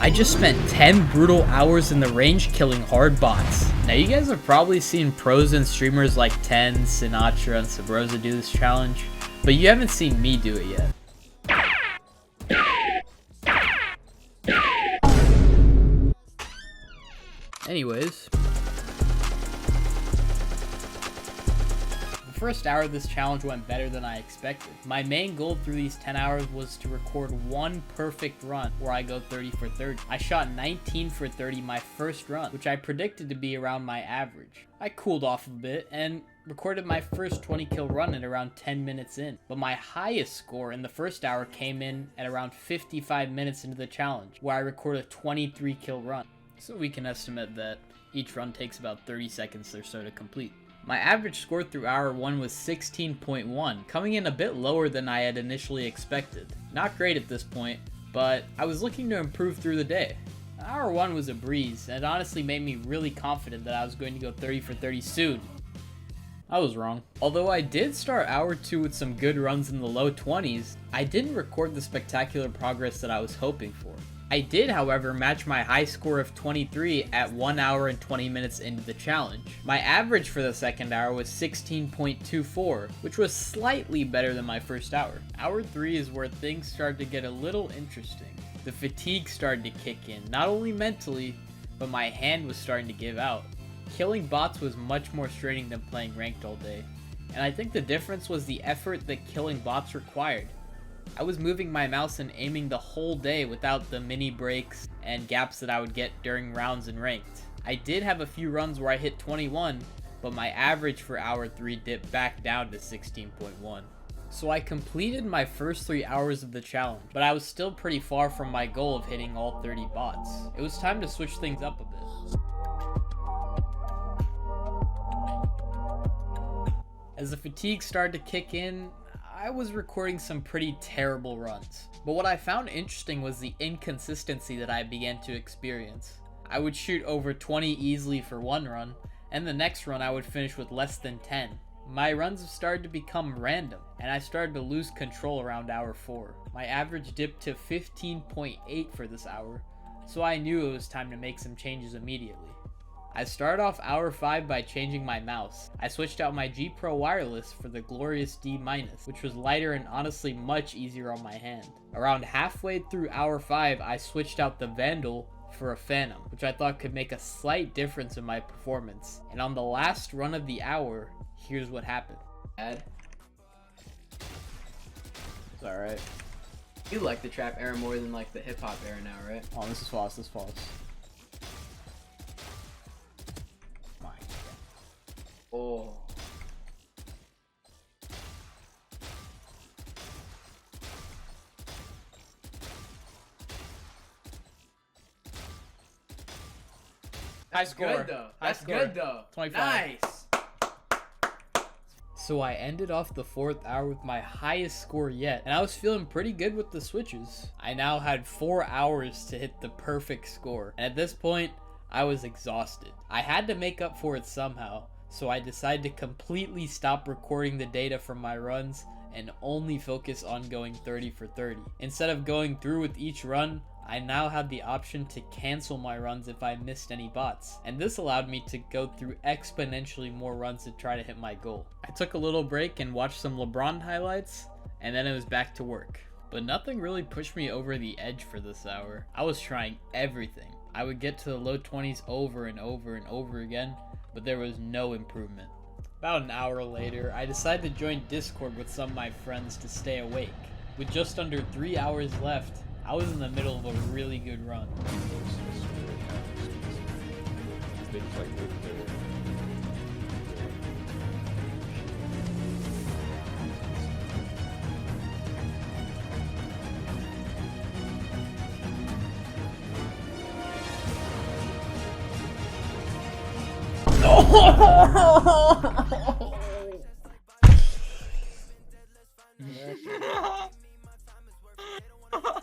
I just spent 10 brutal hours in the range killing hard bots. Now you guys have probably seen pros and streamers like Ten, Sinatra, and Sabrosa do this challenge, but you haven't seen me do it yet. Anyways, the first hour of this challenge went better than I expected. My main goal through these 10 hours was to record one perfect run where I go 30 for 30. I shot 19 for 30 my first run, which I predicted to be around my average. I cooled off a bit and recorded my first 20 kill run at around 10 minutes in, but my highest score in the first hour came in at around 55 minutes into the challenge, where I recorded a 23 kill run. So we can estimate that each run takes about 30 seconds or so to complete. My average score through hour 1 was 16.1, coming in a bit lower than I had initially expected. Not great at this point, but I was looking to improve through the day. Hour 1 was a breeze, and it honestly made me really confident that I was going to go 30 for 30 soon. I was wrong. Although I did start hour 2 with some good runs in the low 20s, I didn't record the spectacular progress that I was hoping for. I did, however, match my high score of 23 at 1 hour and 20 minutes into the challenge. My average for the second hour was 16.24, which was slightly better than my first hour. Hour 3 is where things started to get a little interesting. The fatigue started to kick in, not only mentally, but my hand was starting to give out. Killing bots was much more straining than playing ranked all day, and I think the difference was the effort that killing bots required. I was moving my mouse and aiming the whole day without the mini breaks and gaps that I would get during rounds in ranked. I did have a few runs where I hit 21, but my average for hour 3 dipped back down to 16.1. So I completed my first 3 hours of the challenge, but I was still pretty far from my goal of hitting all 30 bots. It was time to switch things up a bit. As the fatigue started to kick in, I was recording some pretty terrible runs. But what I found interesting was the inconsistency that I began to experience. I would shoot over 20 easily for one run, and the next run I would finish with less than 10. My runs started to become random, and I started to lose control around hour 4. My average dipped to 15.8 for this hour, so I knew it was time to make some changes immediately. I started off hour 5 by changing my mouse. I switched out my G Pro wireless for the glorious D-, which was lighter and honestly much easier on my hand. Around halfway through hour 5, I switched out the Vandal for a Phantom, which I thought could make a slight difference in my performance. And on the last run of the hour, here's what happened. It's alright. You like the trap era more than like the hip hop era now, right? Oh, this is false, this is false. Oh. That's good though. That's good though. 25. Nice. So I ended off the 4th hour with my highest score yet, and I was feeling pretty good with the switches. I now had 4 hours to hit the perfect score, and at this point, I was exhausted. I had to make up for it somehow. So I decided to completely stop recording the data from my runs and only focus on going 30 for 30. Instead of going through with each run, I now had the option to cancel my runs if I missed any bots, and this allowed me to go through exponentially more runs to try to hit my goal. I took a little break and watched some LeBron highlights, and then it was back to work. But nothing really pushed me over the edge for this hour. I was trying everything. I would get to the low 20s over and over and over again, but there was no improvement. About an hour later, I decided to join Discord with some of my friends to stay awake. With just under 3 hours left, I was in the middle of a really good run.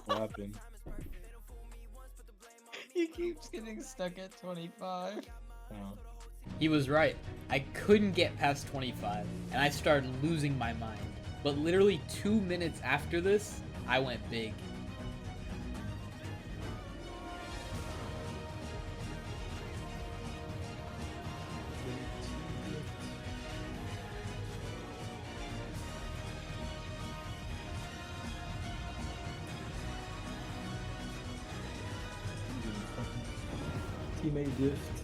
What happened? He keeps getting stuck at 25. Oh. He was right. I couldn't get past 25, and I started losing my mind. But literally 2 minutes after this, I went big. teammate gift.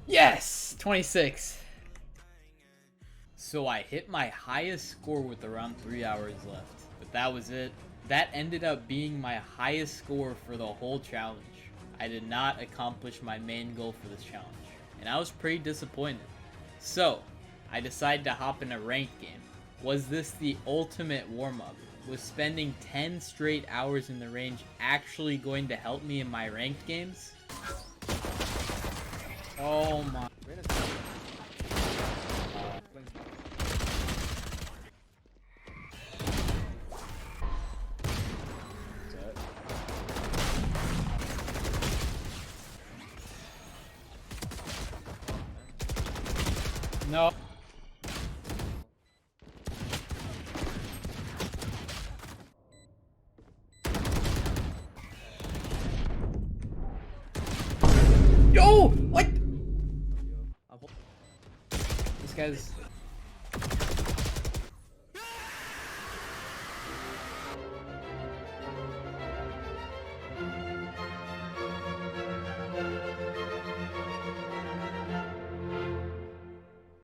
Yes! 26. So I hit my highest score with around 3 hours left. But that was it. That ended up being my highest score for the whole challenge. I did not accomplish my main goal for this challenge. And I was pretty disappointed. So, I decided to hop in a ranked game. Was this the ultimate warm-up? Was spending 10 straight hours in the range actually going to help me in my ranked games? Oh my. No. Yo! What? This guy's